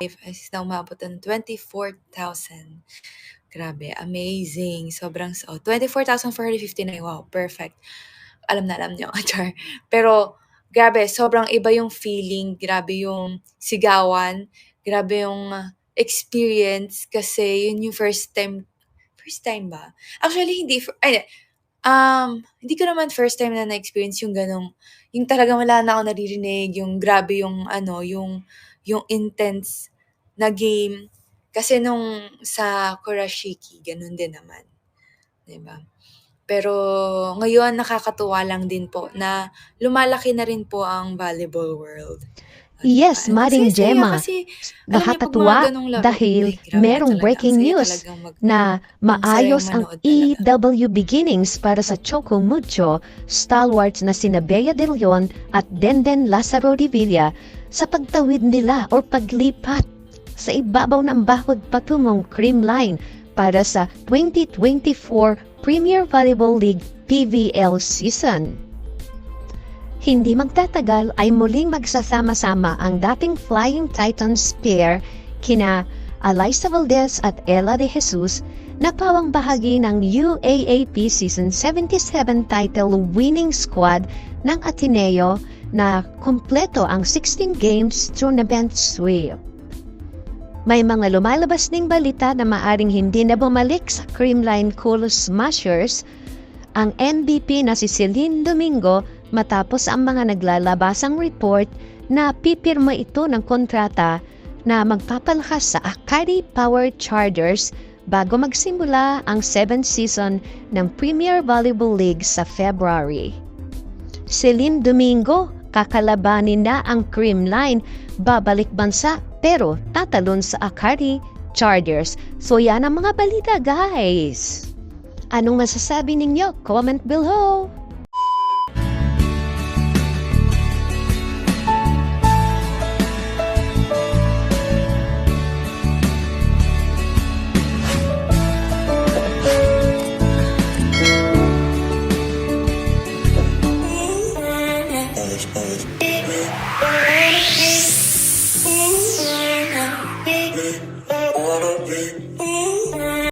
is na umabot ng 24,000. Grabe, amazing. Sobrang 24,459. Wow, perfect. Alam na alam niyo, char. Pero grabe, sobrang iba yung feeling, grabe yung sigawan, grabe yung experience kasi yun yung first time ba? Actually, hindi ko naman first time na na-experience yung gano'ng yung talagang wala na akong naririnig, yung grabe yung yung intense na game. Kasi nung sa Kurashiki, gano'n din naman, 'di ba? Pero ngayon nakakatuwa lang din po na lumalaki na rin po ang volleyball world. Oh, 'di ba? Yes, Ang Maring saya-saya Gemma. kasi alam niyo 'pag mga Nakakatuwa gano'ng laro, dahil ay grabe merong talaga, ang breaking saya news talagang na sarang maayos ang manood talaga. EW beginnings para sa Choco Mucho stalwarts na sina Bea De Leon at Denden Lazaro Revilla sa pagtawid nila o paglipat sa ibabaw ng bahod patungong Creamline para sa 2024 Premier Volleyball League PVL season. Hindi magtatagal ay muling magsasama-sama ang dating Flying Titans pair kina Alyssa Valdez at Ella De Jesus na pawang bahagi ng UAAP Season 77 title winning squad ng Ateneo na kumpleto ang 16 games tournament sweep. May mga lumalabas ding balita na maaring hindi na bumalik sa Creamline Cool Smashers ang MVP na si Celine Domingo matapos ang mga naglalabasang report na pipirma ito ng kontrata na magpapalakas sa Akari Power Chargers bago magsimula ang 7th season ng Premier Volleyball League sa February. Celine Domingo, kakalabanin na ang Creamline, babalik bansa pero tatalon sa Akari Chargers. So yan ang mga balita, guys. Anong masasabi ninyo? Comment below!